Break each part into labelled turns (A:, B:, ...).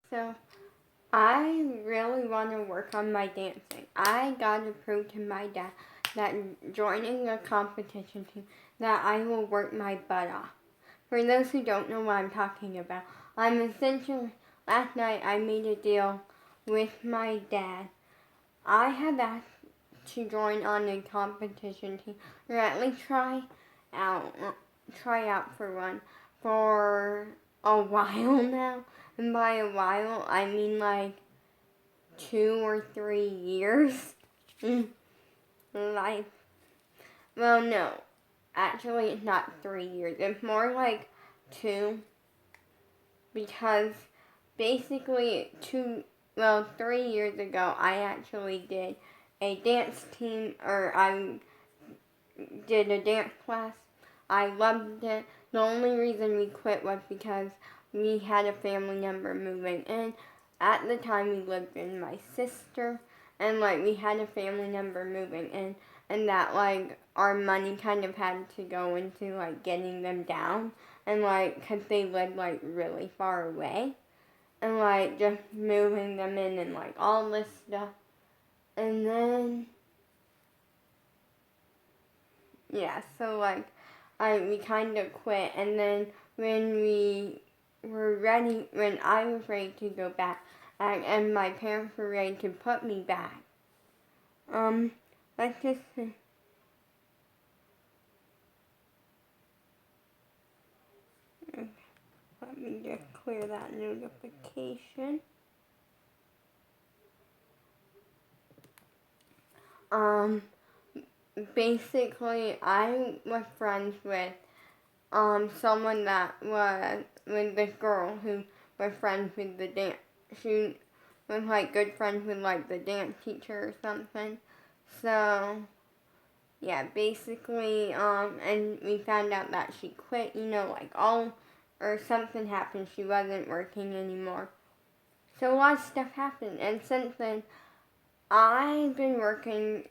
A: So I really want to work on my dancing. I got to prove to my dad that joining a competition team that I will work my butt off. For those who don't know what I'm talking about, I'm essentially, last night I made a deal with my dad. I have asked to join on a competition team, or at least out, try out for one for a while now. And by a while, I mean like 2 or 3 years. Like, well, no, actually, it's not 3 years. It's more like 2, because basically 3 years ago, I actually did a dance team, or I did a dance class. I loved it. The only reason we quit was because we had a family member moving in. At the time, we lived with my sister, and like we had a family member moving in, and that like our money kind of had to go into like getting them down, and like cause they lived like really far away, and like just moving them in and like all this stuff, and then yeah, so like we kind of quit, and then when I was ready to go back, and my parents were ready to put me back. Let's just see. Let me just clear that notification. Um, Basically, I was friends with someone that was with this girl who was friends with the dance. She was like good friends with like the dance teacher or something. So yeah, basically, and we found out that she quit. Like or something happened. She wasn't working anymore. So a lot of stuff happened, and since then, I've been working,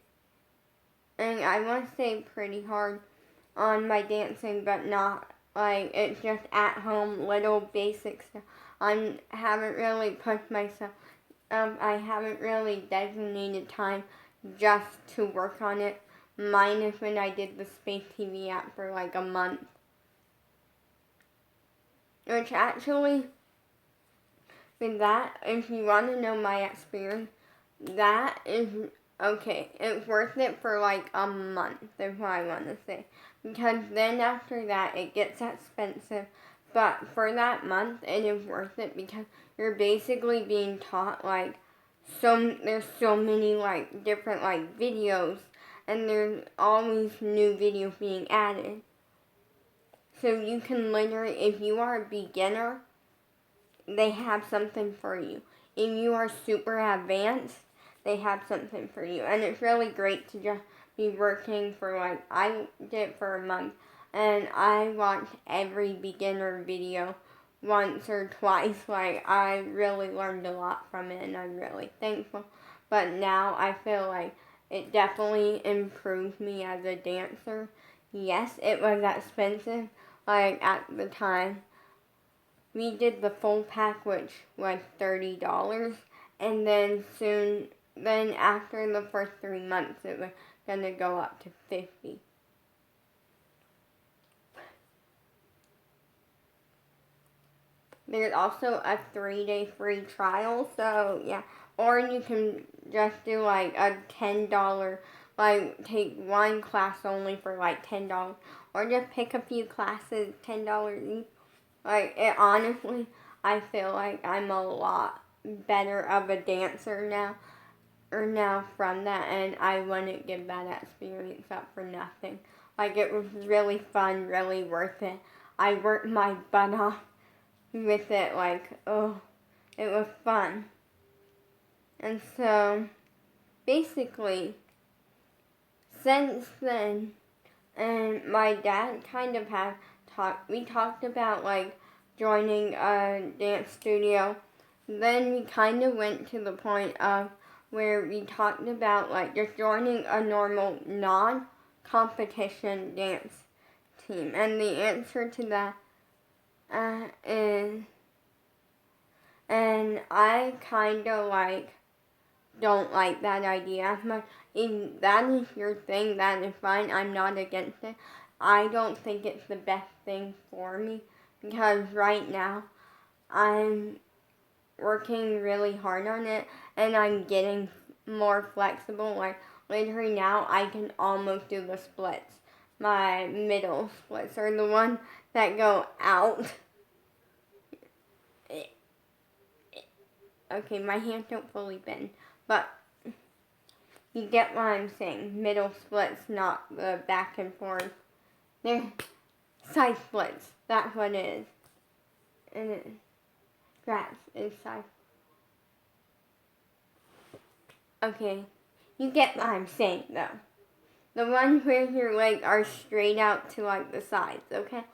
A: and I want to say pretty hard on my dancing, but not like it's just at home little basic stuff. I haven't really pushed myself. I haven't really designated time just to work on it. Minus when I did the Space TV app for like a month, which actually, with that, if you want to know my experience, that is okay. It's worth it for like a month, is what I want to say. Because then after that, it gets expensive. But for that month, it is worth it because you're basically being taught like there's so many like different like videos, and there's always new videos being added. So you can literally, if you are a beginner, they have something for you. If you are super advanced, they have something for you. And it's really great to just be working for like, I did it for a month, and I watched every beginner video once or twice. Like, I really learned a lot from it, and I'm really thankful. But now I feel like it definitely improved me as a dancer. Yes, it was expensive, like at the time. We did the full pack, which was $30, and then after the first 3 months, it was gonna go up to $50. There's also a 3-day free trial, so yeah. Or you can just do like a $10, like take one class only for like $10, or just pick a few classes, $10 each. Like, it honestly, I feel like I'm a lot better of a dancer now from that, and I wouldn't give that experience up for nothing. Like, it was really fun, really worth it. I worked my butt off with it, like, oh, it was fun. And so, basically, since then, and my dad kind of we talked about like joining a dance studio. Then we kind of went to the point of where we talked about like just joining a normal non-competition dance team. And the answer to that is And I kind of like don't like that idea as much. If that is your thing, that is fine. I'm not against it. I don't think it's the best thing for me because right now I'm working really hard on it and I'm getting more flexible. Like literally now I can almost do the splits. My middle splits are the ones that go out. Okay, my hands don't fully bend, but you get what I'm saying. Middle splits, not the back and forth. They're side splits. That's what it is. And it, grass is side. Okay, you get what I'm saying though. The ones where your legs are straight out to like the sides, okay?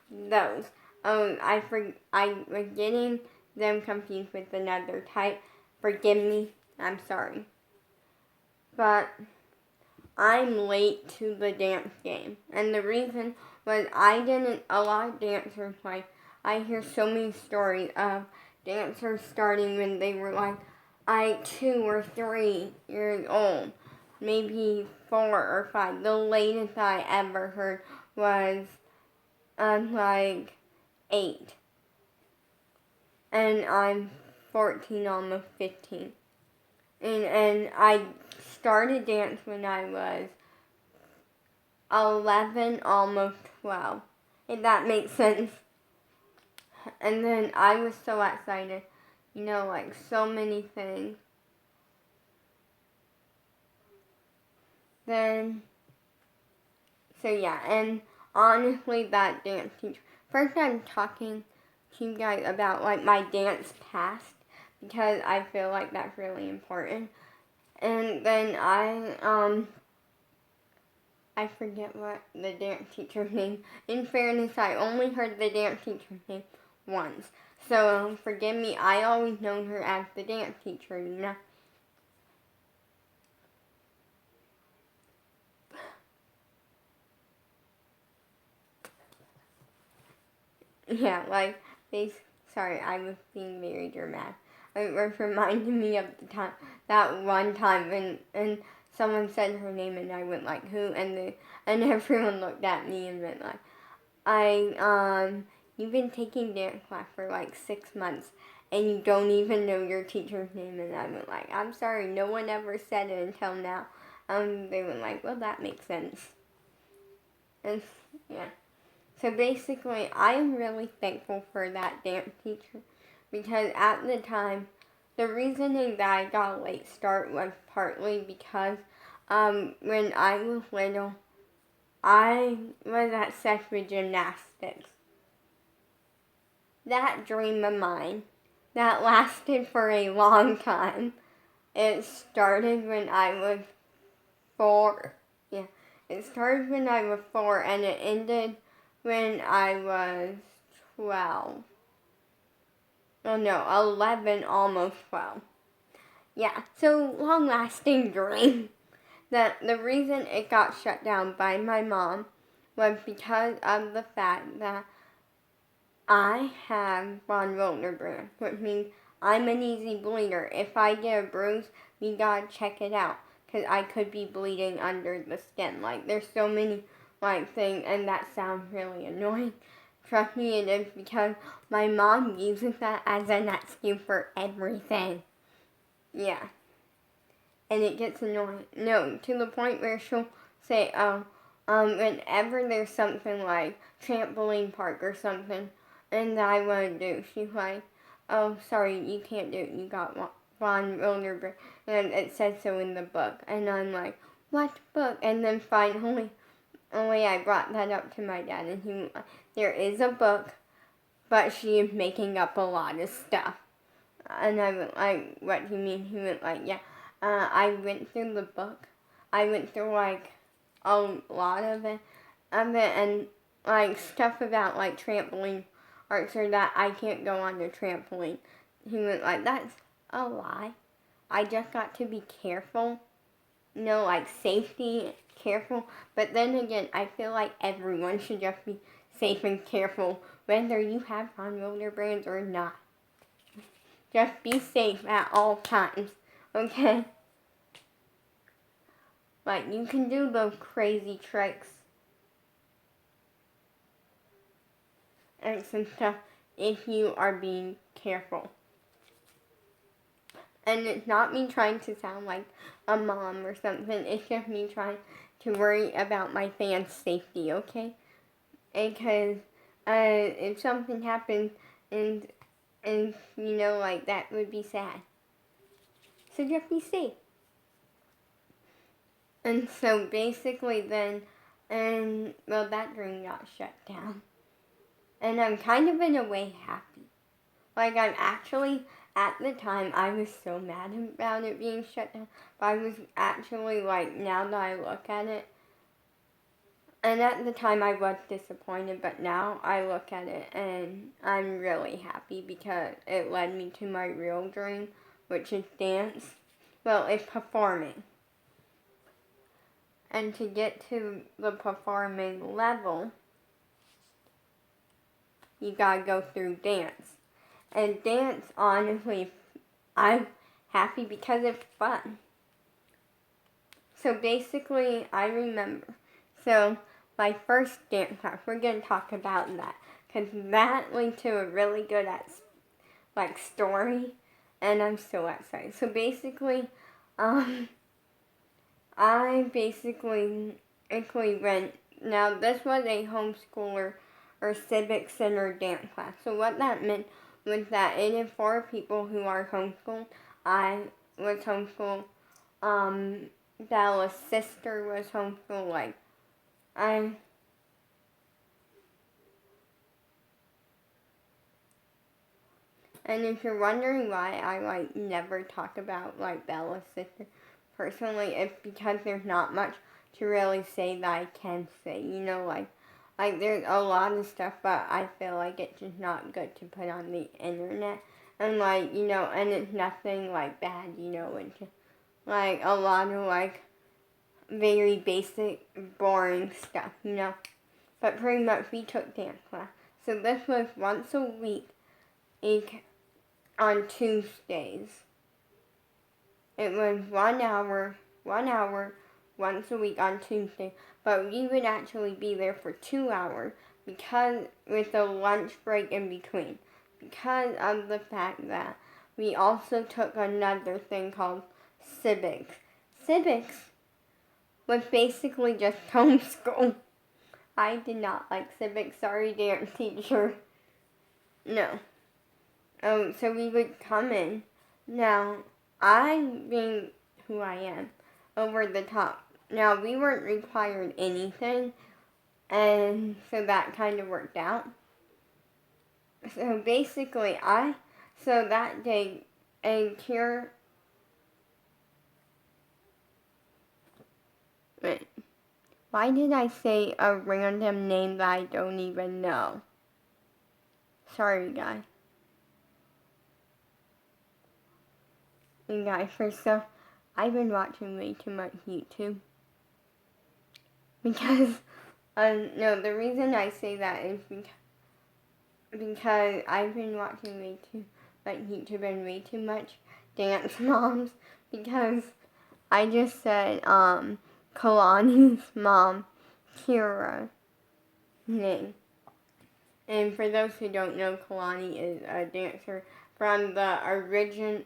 A: Those. I was getting them confused with another type. Forgive me. I'm sorry. But I'm late to the dance game. And the reason was a lot of dancers, like, I hear so many stories of dancers starting when they were like 2 or 3 years old. Maybe 4 or 5. The latest I ever heard was like 8. And I'm 14, almost 15. And I started dance when I was 11, almost 12. If that makes sense. And then I was so excited. Like so many things. So yeah, and honestly that dance teacher, first I'm talking to you guys about like my dance past because I feel like that's really important. And then I forget what the dance teacher's name. In fairness, I only heard the dance teacher's name once. So forgive me, I always known her as the dance teacher, Yeah, sorry, I was being very dramatic. It was reminding me of that one time, and someone said her name, and I went like, who? And everyone looked at me and went like, you've been taking dance class for like 6 months, and you don't even know your teacher's name, and I went like, I'm sorry, no one ever said it until now. They went like, well, that makes sense. And yeah. So basically, I am really thankful for that dance teacher because at the time, the reasoning that I got a late start was partly because when I was little, I was obsessed with gymnastics. That dream of mine, that lasted for a long time. It started when I was 4. Yeah, it started when I was 4 and it ended when I was 12. Oh no, 11, almost 12. Yeah, so long-lasting dream. The reason it got shut down by my mom was because of the fact that I have von Willebrand, which means I'm an easy bleeder. If I get a bruise, we gotta check it out, because I could be bleeding under the skin. Like, there's so many, things, and that sounds really annoying. Trust me, it is, because my mom uses that as an excuse for everything. Yeah. And it gets annoying. No, to the point where she'll say, whenever there's something like trampoline park or something, and I want to do, she's like, oh, sorry, you can't do it. You got von Willebrand, and it says so in the book. And I'm like, what book? And then finally, I brought that up to my dad, and he went, there is a book, but she is making up a lot of stuff. And I went like, what do you mean? He went like, yeah. I went through the book. I went through like a lot of it, and like stuff about like trampoline parks or that I can't go on the trampoline. He went like, that's a lie. I just got to be careful. Like safety, careful. But then again, I feel like everyone should just be safe and careful, whether you have von Willebrand or not. just be safe at all times, okay? Like, you can do those crazy tricks and some stuff if you are being careful. And it's not me trying to sound like a mom or something. It's just me trying to worry about my fans' safety, okay? Because if something happens and you know, like, that would be sad. So just be safe. And so basically then, well, that dream got shut down. And I'm kind of in a way happy. Like, I'm actually, at the time, I was so mad about it being shut down. But I was actually, like, now that I look at it, and at the time I was disappointed, but now I look at it and I'm really happy because it led me to my real dream, which is dance. Well, it's performing. And to get to the performing level, you gotta go through dance. And dance, honestly, I'm happy because it's fun. So basically, I remember. So my first dance class, we're gonna talk about that. Because that linked to a really good story. And I'm so excited. So basically, I basically went, now this was a homeschooler or civic center dance class. So what that meant was that it is for people who are homeschooled. I was homeschooled. Bella's sister was homeschooled. Like, and if you're wondering why I never talk about Bella's sister personally, it's because there's not much to really say that I can say. You know, like there's a lot of stuff, but I feel like it's just not good to put on the internet. And you know, and it's nothing bad, you know, it's just a lot of very basic, boring stuff, you know. But pretty much we took dance class. So this was once a week on Tuesdays. It was 1 hour, once a week on Tuesday. But we would actually be there for 2 hours because with a lunch break in between. Because of the fact that we also took another thing called civics. Civics was basically just homeschool. I did not like civics. Sorry, dance teacher. No. So we would come in. Now, I, being who I am, over the top. Now, we weren't required anything, and so that kind of worked out. So basically, so that day, a cure. Wait. Why did I say a random name that I don't even know? Sorry, guys. And guys, first off, I've been watching way too much YouTube. Because, no, the reason I say that is because I've been watching way too much YouTube and way too much Dance Moms. Because I just said, Kalani's mom, Kira, name. And for those who don't know, Kalani is a dancer from the original,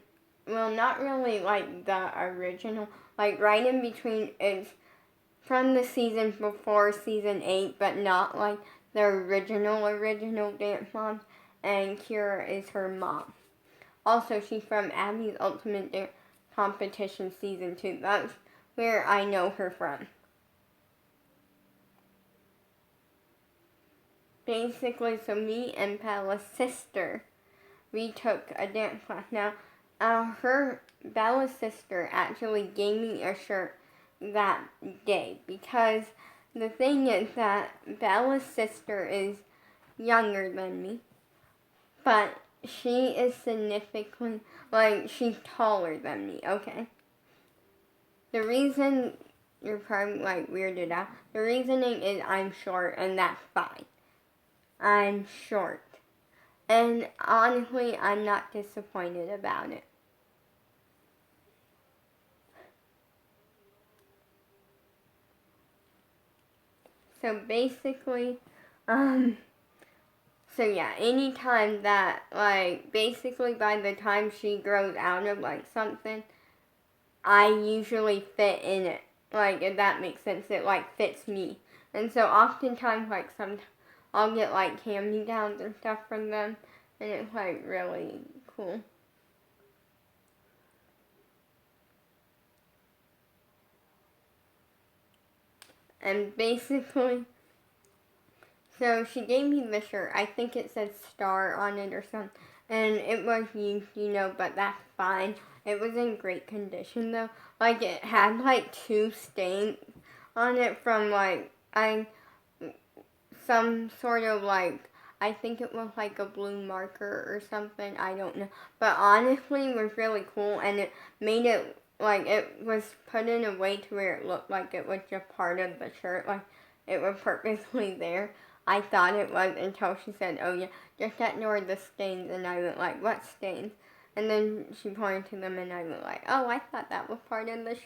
A: well, not really the original, right in between. It's from the season before season 8, but not the original Dance Moms. And Kira is her mom. Also, she's from Abby's Ultimate Dance Competition season 2. That's where I know her from. Basically, so me and Bella's sister, we took a dance class. Now, Bella's sister actually gave me a shirt that day because the thing is that Bella's sister is younger than me, but she is significantly, she's taller than me, okay? The reason you're probably weirded out, the reasoning is I'm short and that's fine. I'm short. And honestly, I'm not disappointed about it. So basically, so yeah, anytime that, like, basically by the time she grows out of, like, something, I usually fit in it. Like, if that makes sense, it, like, fits me. And so oftentimes, like, I'll get, like, hand-me-downs and stuff from them, and it's, like, really cool. And basically, so she gave me the shirt. I think it said star on it or something. And it was used, but that's fine. It was in great condition though. Like it had like 2 stains on it from some sort of like, I think it was like a blue marker or something. I don't know. But honestly, it was really cool, and it made it like it was put in a way to where it looked like it was just part of the shirt. Like it was purposely there. I thought it was until she said, "Oh yeah, just ignore the stains," and I went like, "What stains?" And then she pointed to them, and I went like, "Oh, I thought that was part of the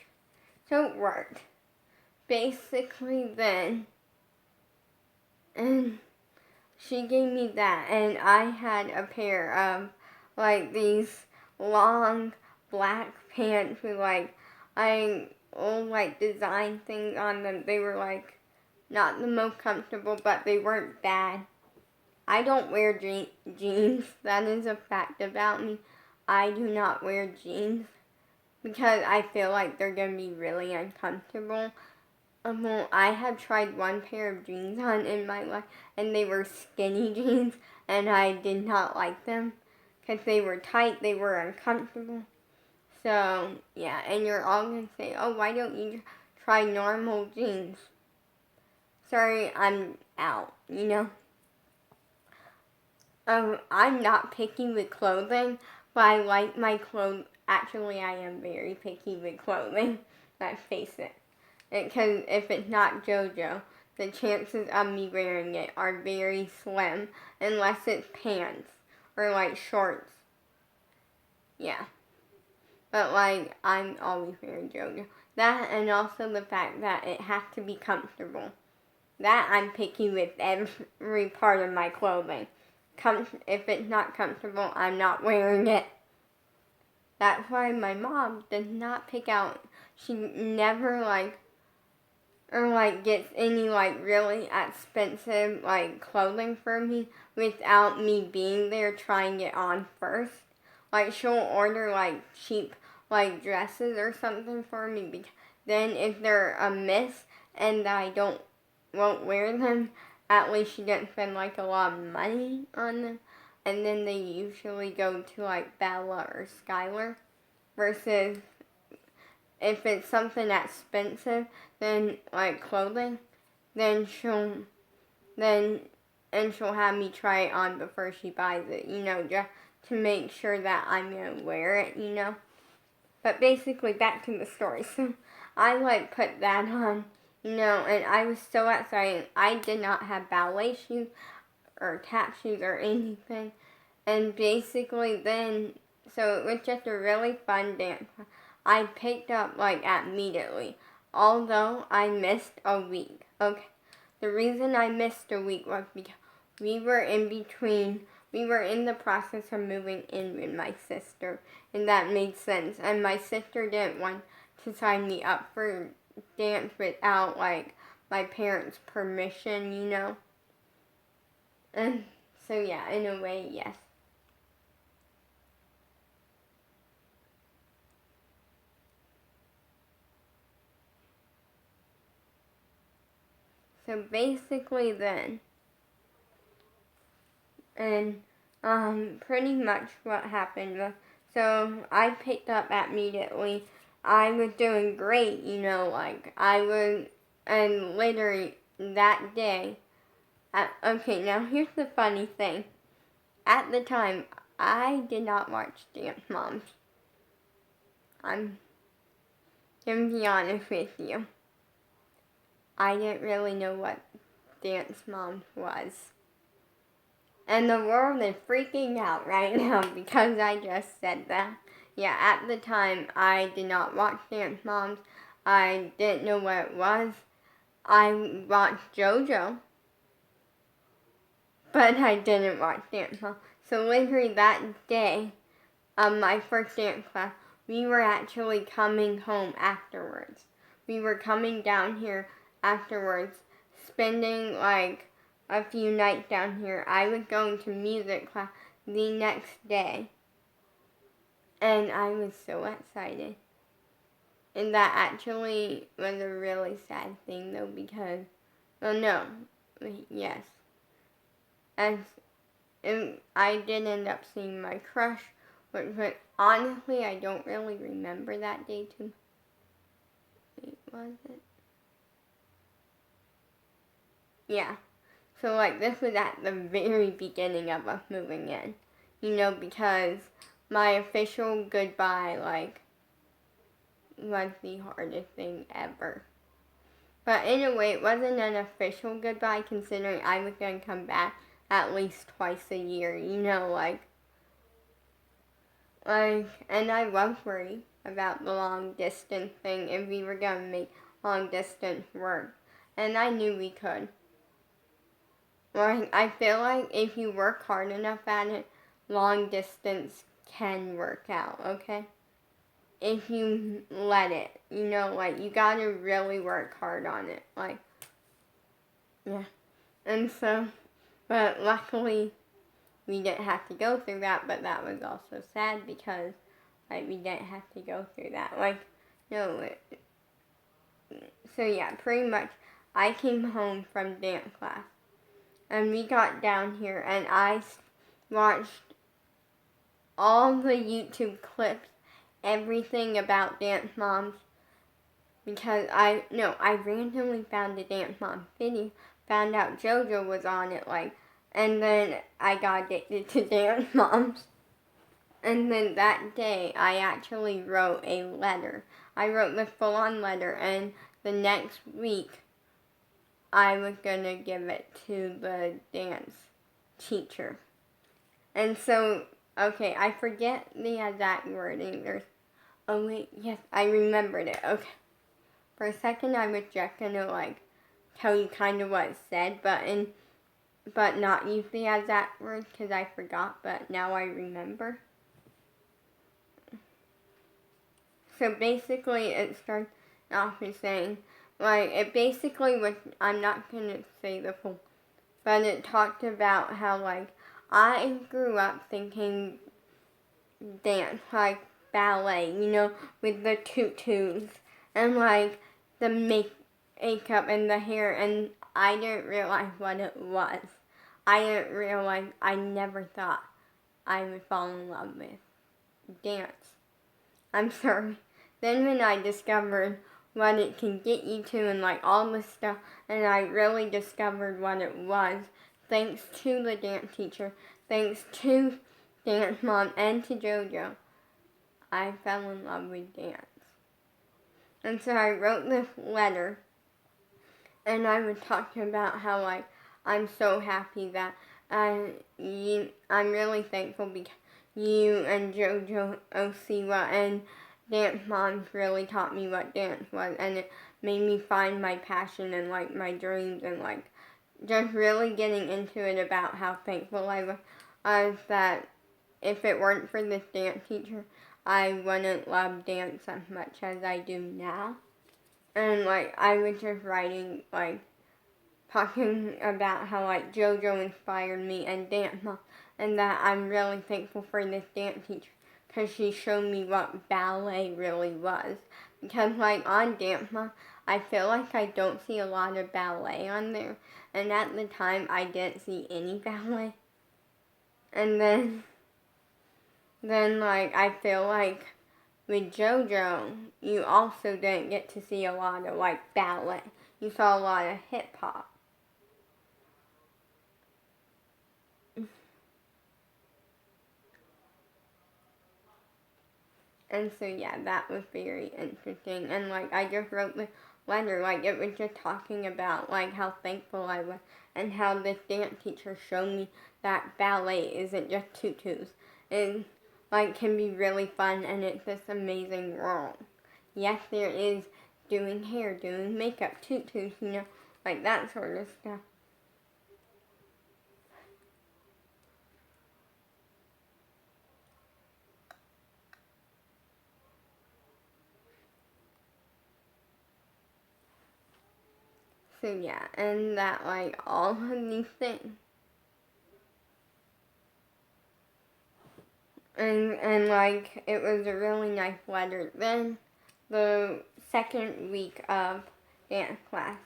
A: so it worked." Basically, then, and she gave me that, and I had a pair of like these long black pants with like old like design things on them. They were like not the most comfortable, but they weren't bad. I don't wear jeans. That is a fact about me. I do not wear jeans because I feel like they're gonna be really uncomfortable. Well, I have tried one pair of jeans on in my life, and they were skinny jeans, and I did not like them because they were tight, they were uncomfortable. So, yeah, and you're all gonna say, "Oh, why don't you try normal jeans?" Sorry, I'm out. I'm not picky with clothing, but I like my clothes. Actually, I am very picky with clothing. Let's face it. Because if it's not JoJo, the chances of me wearing it are very slim, unless it's pants or like shorts. Yeah. But like, I'm always wearing JoJo. That, and also the fact that it has to be comfortable. That I'm picky with every part of my clothing. If it's not comfortable, I'm not wearing it. That's why my mom does not pick out. She never gets any like really expensive like clothing for me without me being there trying it on first. Like she'll order like cheap like dresses or something for me, because then if they're a miss and I won't wear them, at least she didn't spend like a lot of money on them. And then they usually go to like Bella or Skylar, versus if it's something expensive, then like clothing, then then she'll have me try it on before she buys it, just to make sure that I'm gonna wear it. But basically, back to the story. So I like put that on, and I was so excited. I did not have ballet shoes or tap shoes or anything, and basically then, so it was just a really fun dance. I picked up like immediately, although I missed a week. Okay, the reason I missed a week was because we were in between. We were in the process of moving in with my sister, and that made sense. And my sister didn't want to sign me up for dance without like my parents' permission. And so yeah, in a way, yes. So basically then, and pretty much what happened was, so I picked up immediately. I was doing great, like I was, and literally that day, okay, now here's the funny thing. At the time, I did not watch Dance Moms. I'm gonna be honest with you. I didn't really know what Dance Moms was. And the world is freaking out right now because I just said that. Yeah, at the time, I did not watch Dance Moms. I didn't know what it was. I watched JoJo, but I didn't watch Dance Moms. So literally that day, my first dance class, we were actually coming home afterwards. We were coming down here afterwards, spending like a few nights down here. I was going to music class the next day, and I was so excited. And that actually was a really sad thing though because, well, no, yes, as I did end up seeing my crush, but honestly, I don't really remember that day too. Wait, was it? Yeah. So like this was at the very beginning of us moving in, because my official goodbye was the hardest thing ever. But in a way, it wasn't an official goodbye considering I was going to come back at least twice a year, and I was worried about the long distance thing if we were going to make long distance work. And I knew we could. I feel like if you work hard enough at it, long distance can work out, okay? If you let it, you gotta really work hard on it, yeah. And so, but luckily, we didn't have to go through that, but that was also sad because, we didn't have to go through that. So yeah, pretty much, I came home from dance class, and we got down here, and I watched all the YouTube clips, everything about Dance Moms, because I randomly found a Dance Mom video, found out JoJo was on it, and then I got addicted to Dance Moms. And then that day, I actually wrote a letter. I wrote the full-on letter, and the next week, I was gonna give it to the dance teacher. And so, okay, I forget the exact wording. Oh wait, yes, I remembered it. Okay. For a second, I was just gonna tell you kind of what it said, but not use the exact word because I forgot. But now I remember. So basically, it starts off with saying, it basically was. I'm not gonna say the full, but it talked about how I grew up thinking dance ballet, with the tutus and the makeup and the hair, and I didn't realize what it was. I never thought I would fall in love with dance. I'm sorry. Then when I discovered what it can get you to and all this stuff, and I really discovered what it was, thanks to the dance teacher, thanks to Dance Mom and to JoJo, I fell in love with dance. And so I wrote this letter, and I was talking about how I'm so happy that I'm really thankful because you and JoJo Osiwa and Dance Moms really taught me what dance was, and it made me find my passion and my dreams, and just really getting into it about how thankful I was that if it weren't for this dance teacher, I wouldn't love dance as much as I do now. And I was just writing talking about how JoJo inspired me and Dance Mom, and that I'm really thankful for this dance teacher because she showed me what ballet really was. Because on Dance Mom, I feel like I don't see a lot of ballet on there, and at the time I didn't see any ballet. And then I feel with JoJo, you also didn't get to see a lot of ballet. You saw a lot of hip hop. And so yeah, that was very interesting. And I just wrote the letter. Like, it was just talking about, like, how thankful I was and how this dance teacher showed me that ballet isn't just tutus. It, like, can be really fun, and it's this amazing world. Yes, there is doing hair, doing makeup, tutus, like that sort of stuff. So yeah, and that, like, all of these things. And like, it was a really nice letter. Then, the second week of dance class,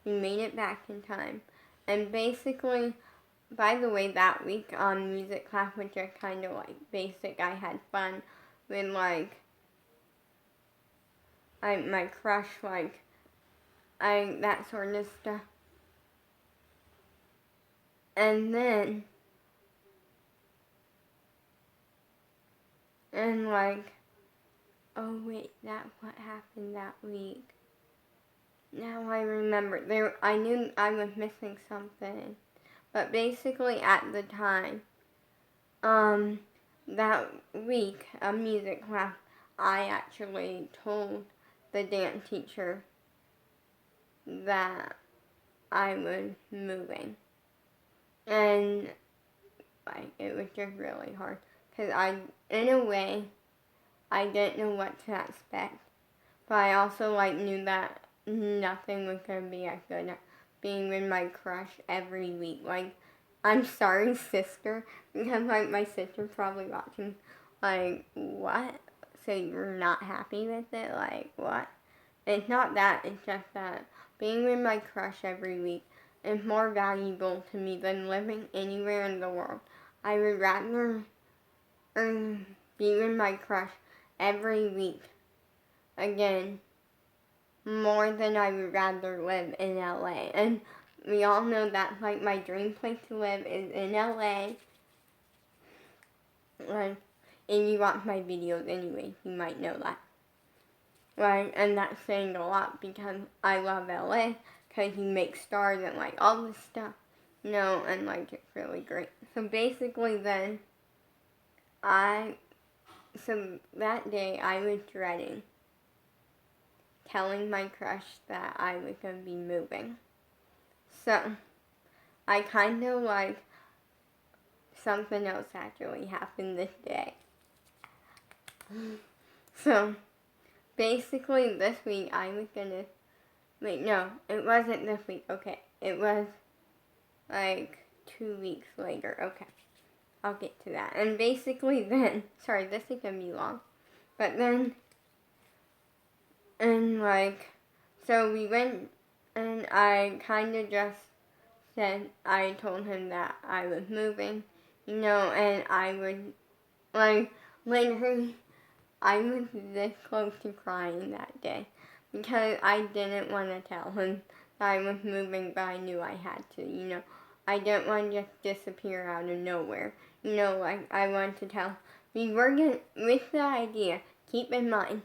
A: we made it back in time. And basically, by the way, that week on music class, which are kind of like basic, I had fun with like, my crush, like, that sort of stuff. And then, and like, oh wait, that's what happened that week. Now I remember. I knew I was missing something. But basically at the time, that week of music class, I actually told the dance teacher that I was moving. And like, it was just really hard. Because in a way, I didn't know what to expect. But I also like knew that nothing was going to be as good as being with my crush every week. Like, I'm sorry, sister, because like my sister's probably watching. Like, what? So you're not happy with it? Like, what? It's not that. It's just that being with my crush every week is more valuable to me than living anywhere in the world. I would rather be with my crush every week again more than I would rather live in LA. And we all know that's like my dream place to live is in LA. Like, if you watch my videos anyway, you might know that. Right, and that's saying a lot because I love LA because you make stars and like all this stuff, and like it's really great. So basically then, so that day I was dreading telling my crush that I was going to be moving. So, I kind of like, something else actually happened this day. So, basically this week I was gonna, wait, no, it wasn't this week, okay. It was like 2 weeks later, okay. I'll get to that. And basically then, sorry, this is gonna be long. But then, and like, so we went, and I kind of just said, I told him that I was moving, and I would, like, literally, I was this close to crying that day, because I didn't want to tell him that I was moving, but I knew I had to, I didn't want to just disappear out of nowhere, like, I wanted to tell, we were going with the idea, keep in mind,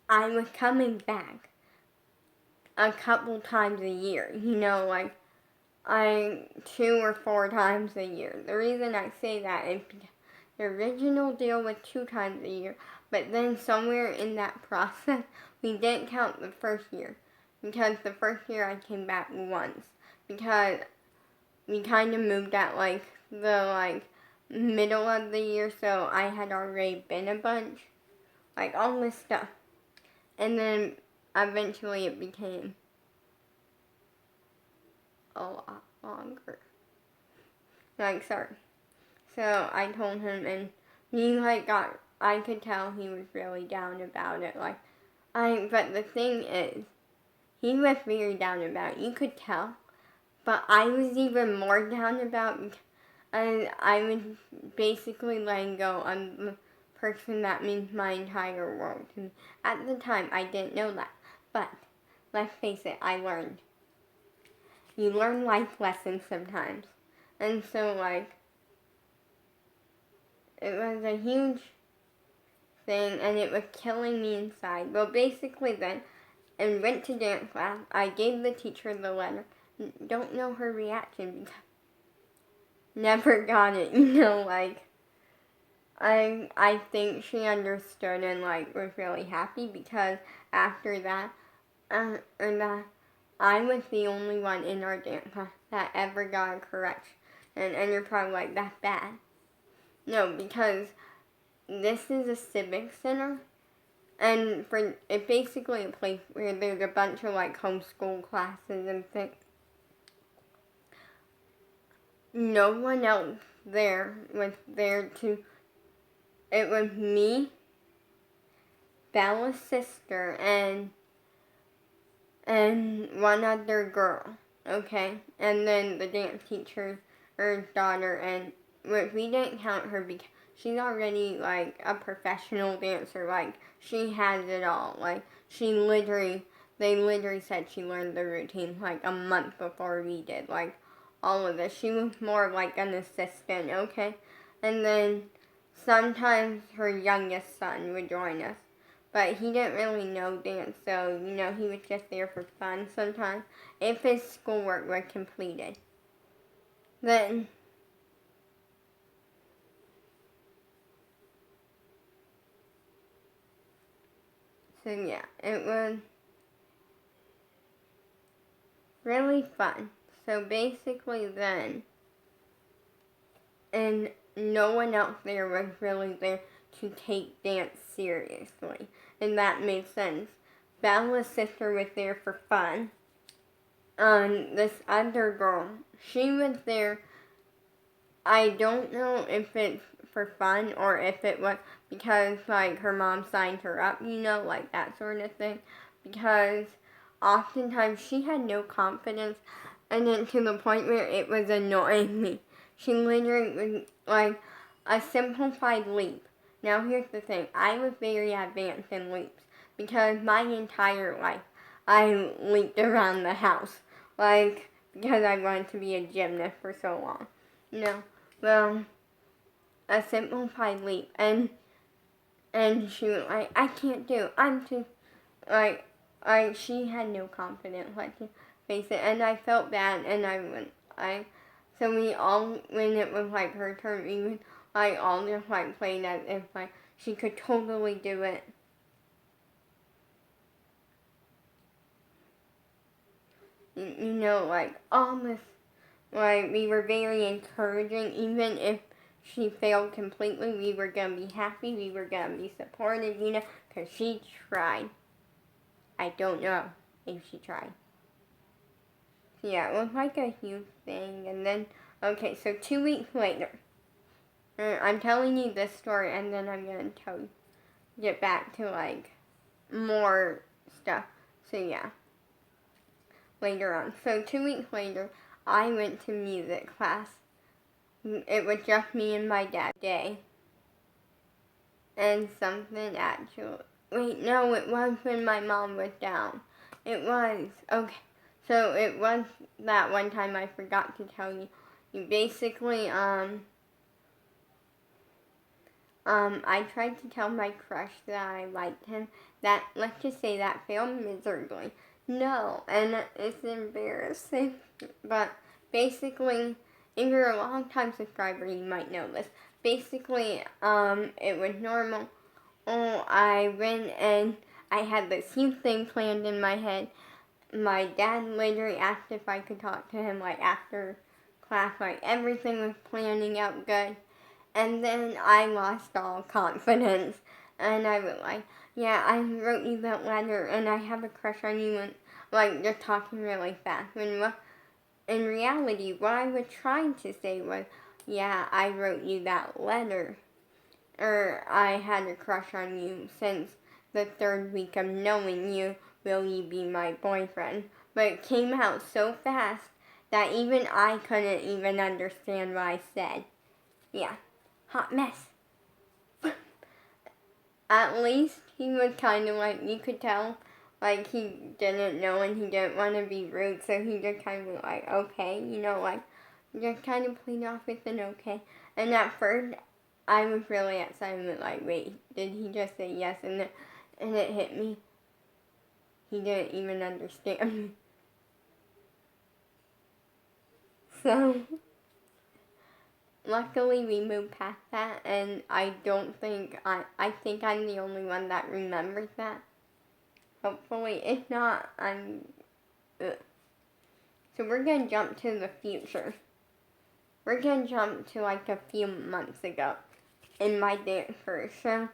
A: I was coming back a couple times a year, like, 2 or 4 times a year. The reason I say that is because the original deal was 2 times a year, but then somewhere in that process, we didn't count the first year, because the first year I came back once, because we kind of moved at the middle of the year, so I had already been a bunch, like all this stuff, and then eventually it became a lot longer. Sorry. So I told him, and he I could tell he was really down about it. But the thing is, he was very down about it. You could tell. But I was even more down about it, and I was basically letting go on the person that means my entire world to me. At the time, I didn't know that. But, let's face it, I learned. You learn life lessons sometimes. And so, it was a huge thing, and it was killing me inside. Well, basically then, and went to dance class. I gave the teacher the letter. Don't know her reaction because never got it, like I think she understood and like was really happy because after that, or that I was the only one in our dance class that ever got a correction. And you're probably like, that's bad. No, because this is a civic center, and it's basically a place where there's a bunch of like homeschool classes and things. No one else there was there to. It was me, Bella's sister, and one other girl. Okay, and then the dance teacher, her daughter, and we didn't count her because she's already like a professional dancer. Like she has it all. Like they literally said she learned the routine like a month before we did. Like all of this. She was more like an assistant. Okay, and then sometimes her youngest son would join us. But he didn't really know dance, so, he was just there for fun sometimes, if his schoolwork was completed. Then, so yeah, it was really fun. So basically then, and no one else there was really there to take dance seriously. And that made sense. Bella's sister was there for fun. This other girl, she was there. I don't know if it's for fun or if it was because, like, her mom signed her up, like that sort of thing. Because oftentimes she had no confidence, and then to the point where it was annoying me. She literally was like a simplified leap. Now here's the thing, I was very advanced in leaps because my entire life I leaped around the house. Like, because I wanted to be a gymnast for so long. Well, a simplified leap. And she was like, I can't do it. I'm too, like, she had no confidence, like, to face it. And I felt bad, and so we all, when it was, like, her turn, we would, like, all just, like, played as if, like, she could totally do it. Like, all this, like, we were very encouraging. Even if she failed completely, we were going to be happy. We were going to be supportive, because she tried. I don't know if she tried. Yeah, it was like a huge thing. And then, okay, so 2 weeks later, I'm telling you this story, and then I'm going to get back to, like, more stuff. So, yeah. Later on. So 2 weeks later, I went to music class. It was just me and my dad day. And something actually... Wait, no, it was when my mom was down. It was. Okay. So it was that one time I forgot to tell you. Basically, I tried to tell my crush that I liked him. That, let's just say that failed miserably. No, and it's embarrassing. But basically, if you're a long-time subscriber, you might know this. Basically, it was normal. I went and I had this huge thing planned in my head. My dad literally asked if I could talk to him, like, after class. Like, everything was planning out good. And then I lost all confidence. And I was like, yeah, I wrote you that letter, and I have a crush on you, and, like, just talking really fast. When in reality, what I was trying to say was, yeah, I wrote you that letter. Or I had a crush on you since the 3rd week of knowing you. Will you be my boyfriend? But it came out so fast that even I couldn't even understand what I said. Yeah, hot mess. At least he was kind of like, you could tell, like he didn't know and he didn't want to be rude, so he just kind of like, okay, like, just kind of played off with an okay. And at first, I was really excited, like, wait, did he just say yes? And it hit me. he didn't even understand me. So, luckily we moved past that, and I think I'm the only one that remembers that. Hopefully, if not, ugh. So we're gonna jump to the future. We're gonna jump to like a few months ago in my dance career. So,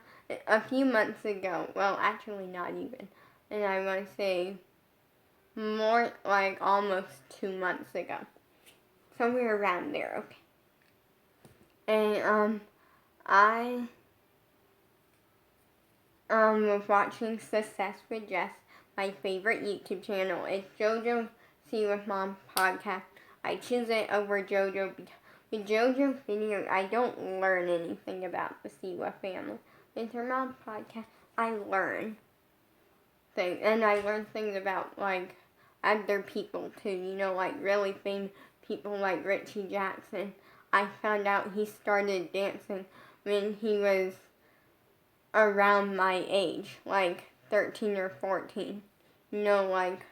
A: a few months ago, well, actually not even, and I want to say more like almost 2 months ago. Somewhere around there, okay. And, I, was watching Success with Jess, my favorite YouTube channel. It's JoJo See With Mom podcast. I choose it over JoJo because with JoJo's videos, I don't learn anything about the Siwa family. With her mom podcast, I learn things, and I learn things about, like, other people, too. You know, like, really famous people like Richie Jackson. I found out he started dancing when he was around my age, like 13 or 14. You know, like,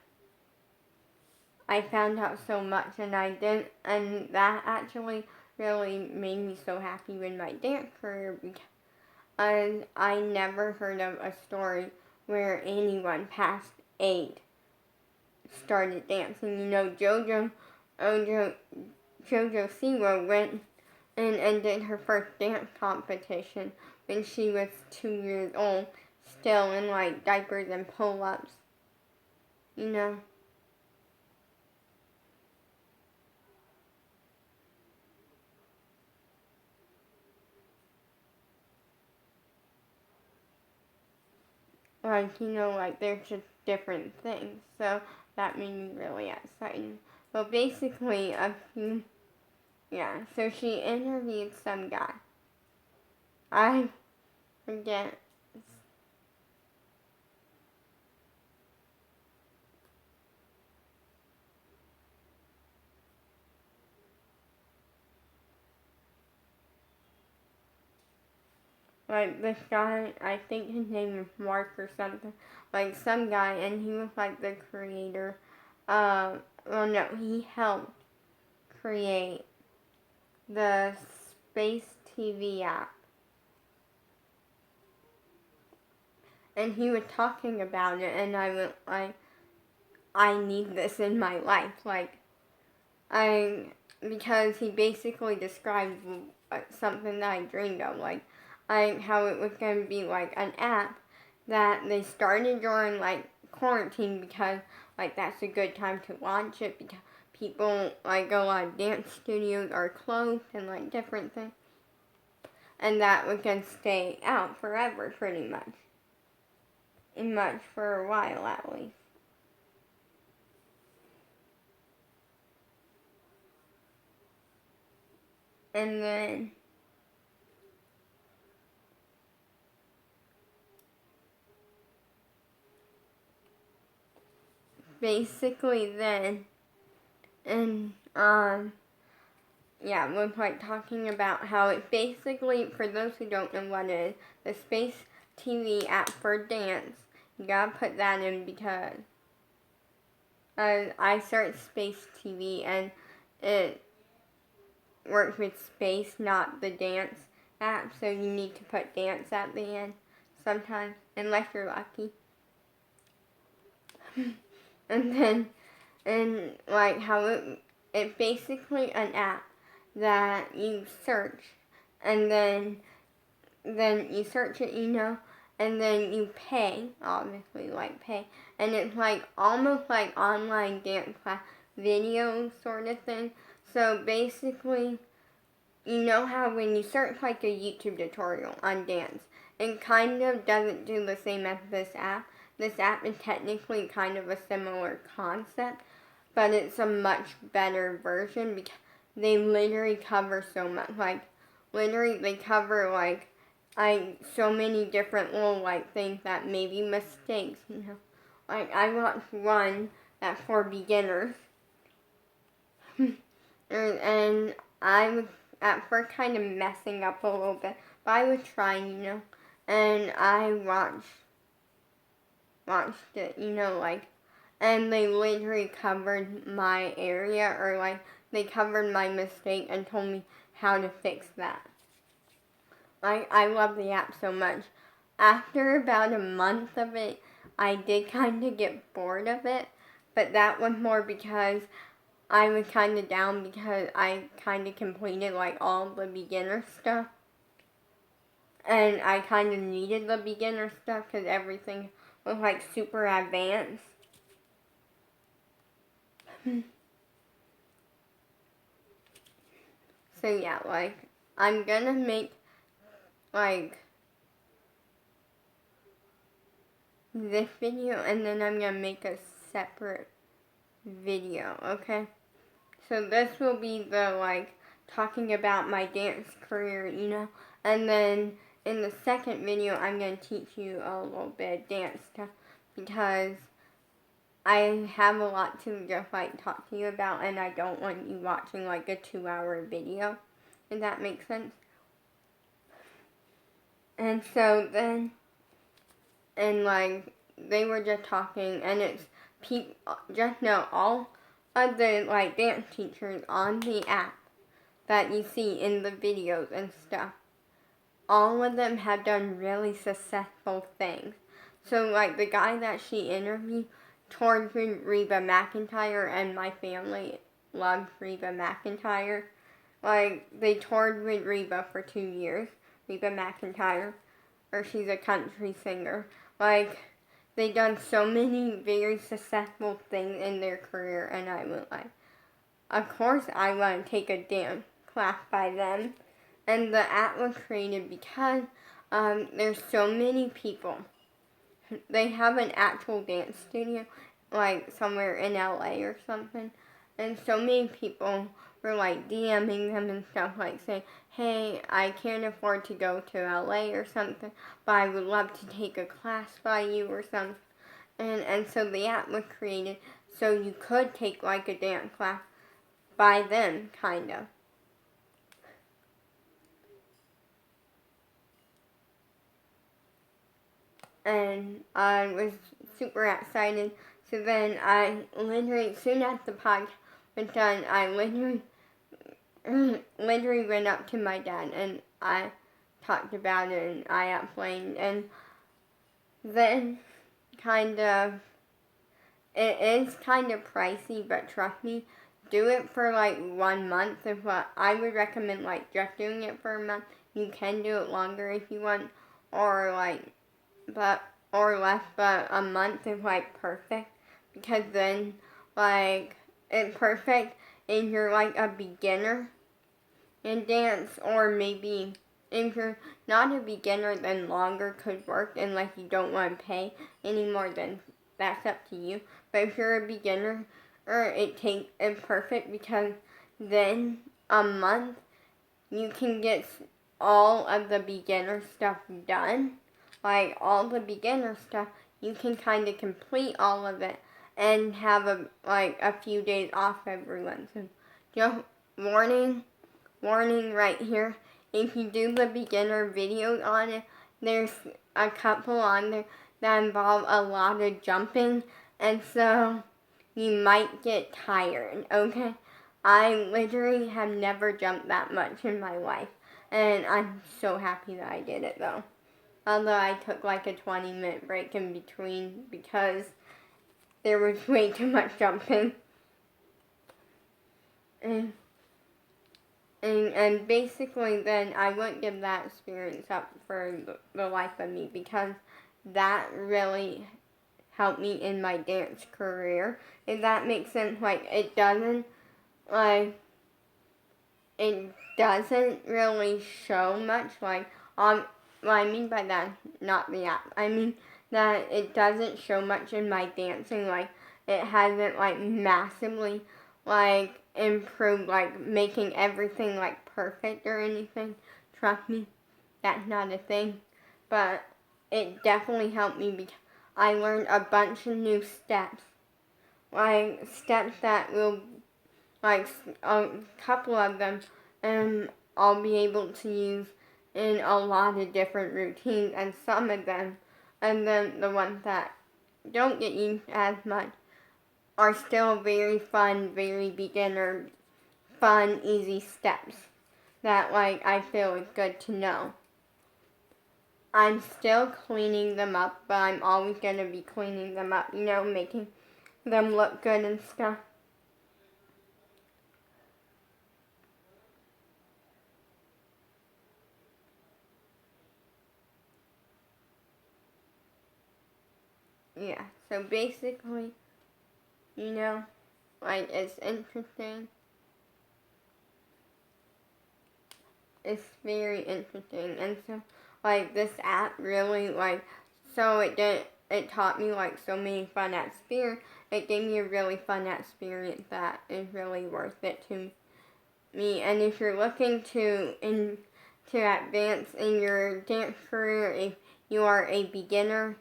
A: I found out so much, and that actually really made me so happy with my dance career because I never heard of a story where anyone past 8 started dancing. You know, JoJo Siwa went and did her first dance competition when she was 2 years old, still in like diapers and pull-ups. You know. Like, you know, like there's just different things. So that made me really excited. But basically, so she interviewed some guy. I forget. Like this guy, I think his name is Mark or something. Like some guy, and he was like the creator. Well, no, he helped create the Space TV app. And he was talking about it, and I went like, I need this in my life. Like, because he basically described something that I dreamed of, like, how it was going to be like an app that they started during like quarantine because like that's a good time to launch it because people like a lot of dance studios are closed and like different things, and that was going to stay out forever pretty much, for a while at least. And then basically was like talking about how it basically, for those who don't know what it is, the Space TV app for dance, you gotta put that in because I searched Space TV and it works with space, not the dance app, so you need to put dance at the end sometimes, unless you're lucky. And like how it's basically an app that you search, and then you search it, you know, and then you pay, obviously, like pay, and it's like almost like online dance class videos sort of thing. So basically, you know how when you search like a YouTube tutorial on dance, it kind of doesn't do the same as this app. This app is technically kind of a similar concept, but it's a much better version because they literally cover so much. Like, literally they cover like so many different little like things that may be mistakes, you know. Like I watched one that's for beginners. and I was at first kind of messing up a little bit, but I was trying, you know. And I watched watched it, and they literally covered my area, or they covered my mistake and told me how to fix that. I love the app so much. After about a month of it, I did kind of get bored of it, but that was more because I was kind of down because I kind of completed all the beginner stuff. And I kind of needed the beginner stuff because everything was super advanced. So yeah, I'm gonna make this video, and then I'm gonna make a separate video, okay? So this will be the talking about my dance career, and then in the second video I'm gonna teach you a little bit of dance stuff because I have a lot to just talk to you about, and I don't want you watching a 2-hour video, if that makes sense. And so then, and they were just talking, and it's just know all of the dance teachers on the app that you see in the videos and stuff, all of them have done really successful things. So the guy that she interviewed toured with Reba McEntire, and my family loved Reba McEntire. They toured with Reba for 2 years, Reba McEntire, or she's a country singer. They done so many very successful things in their career, and I was of course I want to take a dance class by them. And the app was created because there's so many people. They have an actual dance studio, somewhere in LA or something, and so many people were DMing them and stuff, saying, hey, I can't afford to go to LA or something, but I would love to take a class by you or something. And so the app was created so you could take a dance class by them, kind of. And I was super excited. So then I literally, soon after the podcast was done, I literally went up to my dad and I talked about it and I explained. And then it is kind of pricey, but trust me, do it for 1 month. Is what I would recommend, just doing it for a month. You can do it longer if you want, or or less, but a month is perfect, because then it's perfect if you're a beginner in dance, or maybe if you're not a beginner, then longer could work, and you don't want to pay anymore, then that's up to you. But if you're a beginner, it's perfect, because then a month you can get all of the beginner stuff done. All the beginner stuff, you can kind of complete all of it and have a few days off every once. So just warning right here. If you do the beginner videos on it, there's a couple on there that involve a lot of jumping, and so you might get tired, okay? I literally have never jumped that much in my life, and I'm so happy that I did it though. Although I took a 20-minute break in between because there was way too much jumping. And basically then I wouldn't give that experience up for the life of me, because that really helped me in my dance career. If that makes sense, it doesn't really show much, what I mean by that, not the app. I mean that it doesn't show much in my dancing. It hasn't massively improved, making everything perfect or anything. Trust me, that's not a thing. But it definitely helped me because I learned a bunch of new steps. Steps that will, a couple of them, and I'll be able to use in a lot of different routines, and some of them, and then the ones that don't get used as much are still very fun, very beginner, fun, easy steps that like I feel is good to know. I'm still cleaning them up, but I'm always going to be cleaning them up, making them look good and stuff. Yeah, so basically, like it's interesting. It's very interesting, and so like this app really so it taught me like so many fun experience. It gave me a really fun experience that is really worth it to me. And if you're looking to advance in your dance career, if you are a beginner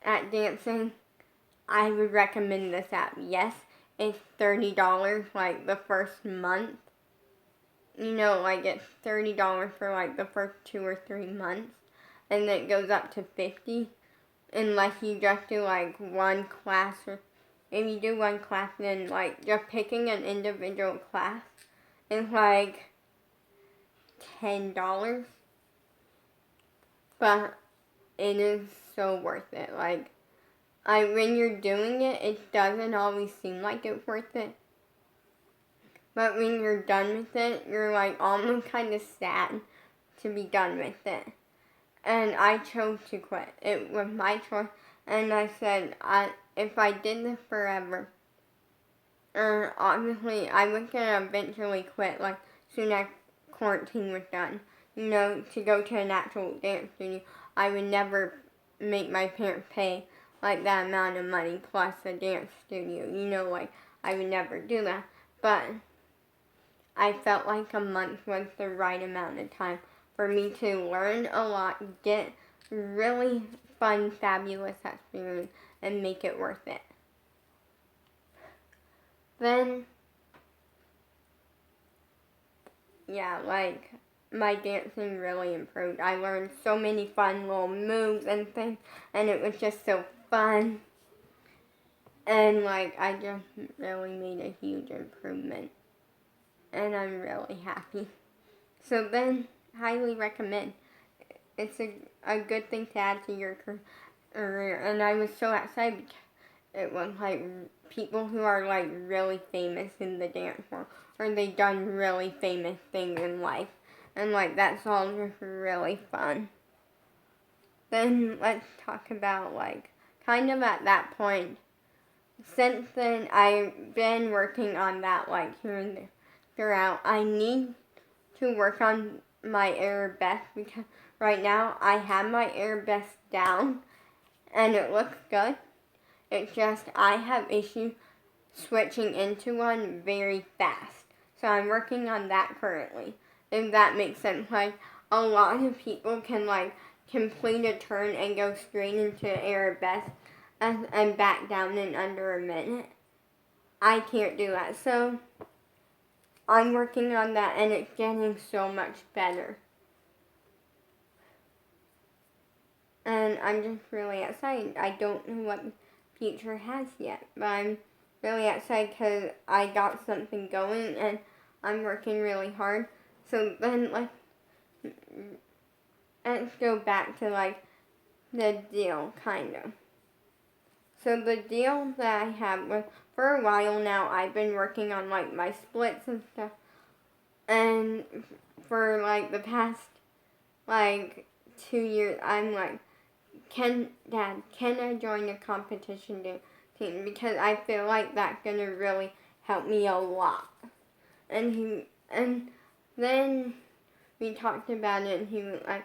A: at dancing, I would recommend this app. Yes, it's $30 like the first month. Like it's $30 for like the first 2 or 3 months, and then it goes up to $50 unless you just do like one class, or if you do one class, then like just picking an individual class is like $10, but it is so worth it. Like when you're doing it, it doesn't always seem like it's worth it. But when you're done with it, you're like almost kind of sad to be done with it. And I chose to quit. It was my choice. And I said, if I did this forever, obviously I was going to eventually quit, like soon as quarantine was done. To go to an actual dance studio. I would never make my parents pay like that amount of money plus a dance studio. Like I would never do that. But I felt like a month was the right amount of time for me to learn a lot, get really fun, fabulous experience, and make it worth it. Then, yeah, like my dancing really improved. I learned so many fun little moves and things, and it was just so fun. And like I just really made a huge improvement. And I'm really happy. So then, highly recommend. It's a good thing to add to your career. And I was so excited because it was like people who are like really famous in the dance world, or they done really famous things in life. And like that's all just really fun. Then let's talk about like kind of at that point. Since then, I've been working on that like here and there throughout. I need to work on my arabesque because right now I have my arabesque down and it looks good. It's just I have issues switching into one very fast. So I'm working on that currently. If that makes sense. Like a lot of people can like complete a turn and go straight into arabesque and back down in under a minute. I can't do that. So I'm working on that and it's getting so much better. And I'm just really excited. I don't know what the future has yet, but I'm really excited because I got something going and I'm working really hard. So then let's go back to like the deal, kind of. So the deal that I have with, for a while now, I've been working on like my splits and stuff. And for like the past like 2 years, I'm like, Dad, can I join a competition team? Because I feel like that's gonna really help me a lot. And then we talked about it and he was like,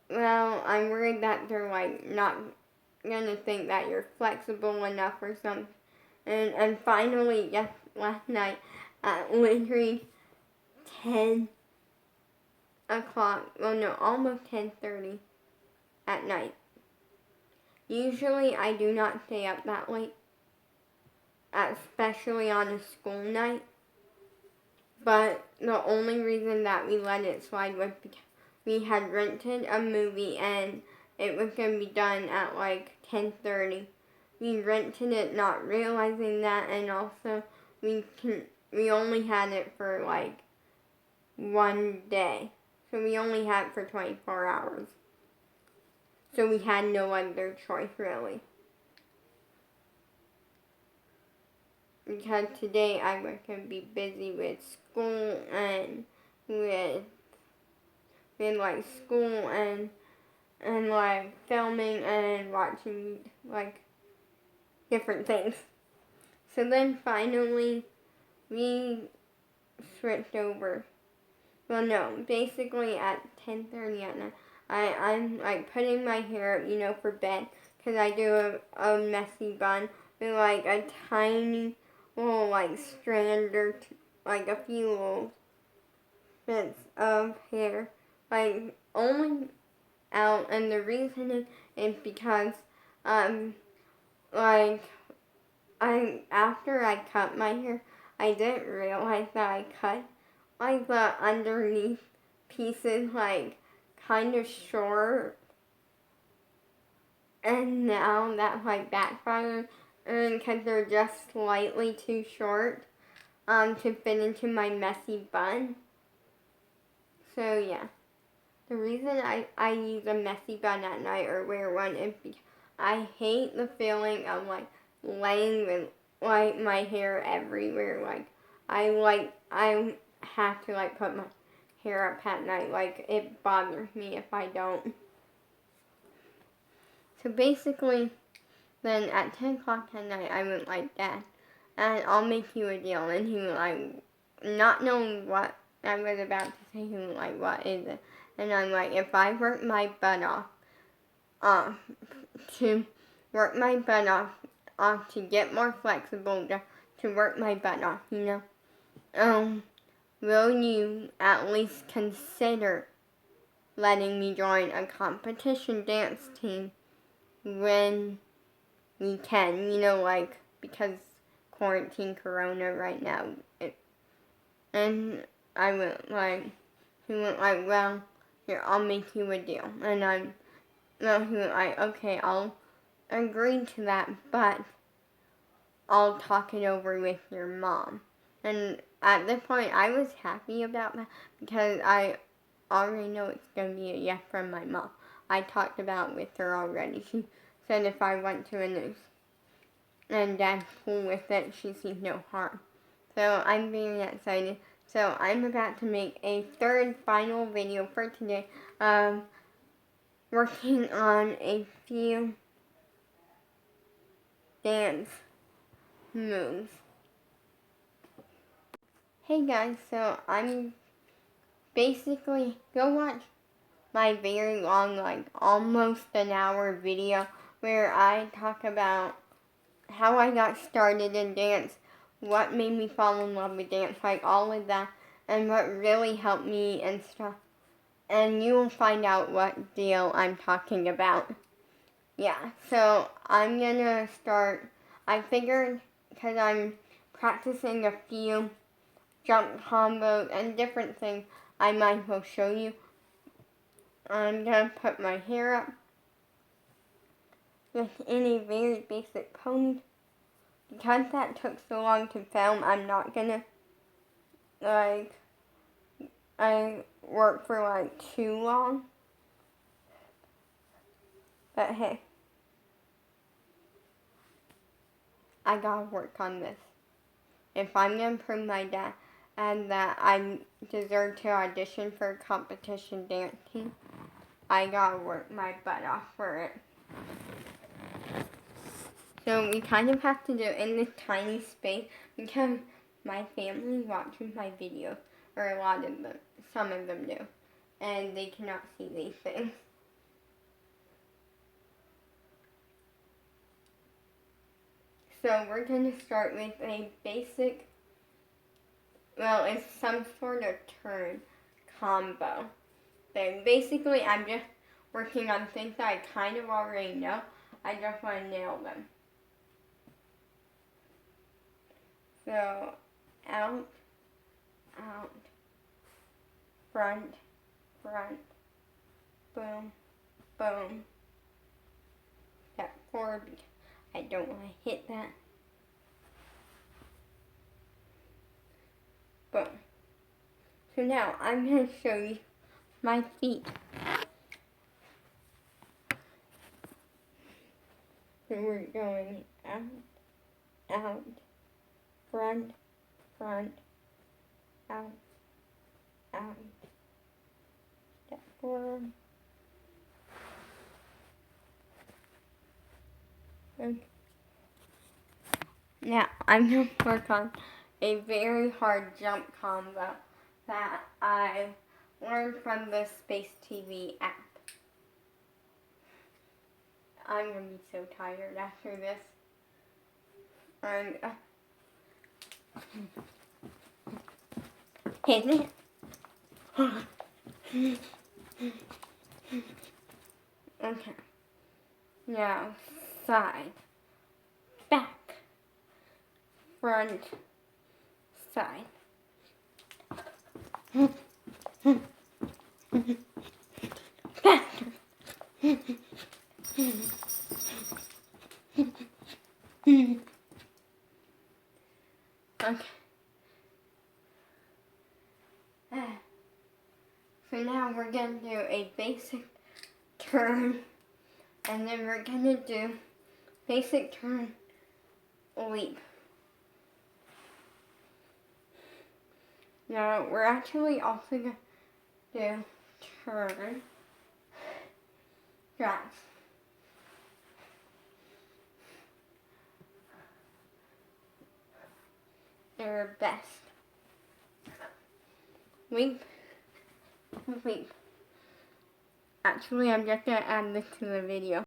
A: well, I'm worried that they're like not gonna think that you're flexible enough or something. And finally, last night at literally 10 o'clock, well no, almost 10:30 at night. Usually I do not stay up that late, especially on a school night. But the only reason that we let it slide was because we had rented a movie and it was going to be done at like 10:30. we rented it not realizing that, and also we only had it for like one day. So we only had it for 24 hours. So we had no other choice really. Because today I was going to be busy with school and with like school and like filming and watching like different things. So then finally we switched over. Well, no, basically at 10:30 at night, I'm like putting my hair up, for bed, because I do a messy bun with like a tiny little like strand or like a few little bits of hair, like only out, and the reason is because like after I cut my hair, I didn't realize that I cut like the underneath pieces like kind of short, and now that like backfired, and because they're just slightly too short to fit into my messy bun. So yeah, the reason I use a messy bun at night or wear one is because I hate the feeling of like laying with like my hair everywhere. Like I have to like put my hair up at night. Like it bothers me if I don't. So basically, then at 10 o'clock at night, I went like, Dad, and I'll make you a deal. And he was like, not knowing what I was about to say, he was like, what is it? And I'm like, if I work my butt off, to work my butt off to get more flexible, to work my butt off, will you at least consider letting me join a competition dance team when we can, like, because quarantine corona right now. And I went like, he went like, well, here, I'll make you a deal. And he went like, okay, I'll agree to that, but I'll talk it over with your mom. And at this point, I was happy about that because I already know it's going to be a yes from my mom. I talked about it with her already. She said if I went to a news and Dad's cool with it, she sees no harm. So I'm very excited. So I'm about to make a third final video for today, working on a few dance moves. Hey guys, so I'm basically, go watch my very long, like almost an hour video where I talk about how I got started in dance, what made me fall in love with dance, like all of that, and what really helped me and stuff. And you will find out what deal I'm talking about. Yeah, so I'm gonna start, I figured, because I'm practicing a few jump combos and different things, I might as well show you. I'm gonna put my hair up within a very basic pony. Because that took so long to film, I'm not gonna, I worked for too long. But hey, I gotta work on this. If I'm gonna prove my dad and that I deserve to audition for a competition dance team, I gotta work my butt off for it. So we kind of have to do it in this tiny space because my family watches my videos, or a lot of them, some of them do, and they cannot see these things. So we're going to start with a basic, well, it's some sort of turn combo thing. Basically, I'm just working on things that I kind of already know. I just want to nail them. So, out, front, boom, boom. Step forward. I don't want to hit that. Boom. So now I'm going to show you my feet. So we're going out, out, front, front, out, out, step forward. Okay. Now I'm going to work on a very hard jump combo that I learned from the Space TV app. I'm going to be so tired after this. And hit it. Okay. Now, side, back, front, side. Faster. Okay. So now we're going to do a basic turn, and then we're going to do basic turn leap. Now we're actually also going to do turn drive. They're best. Leap, leap. Actually, I'm just going to add this to the video.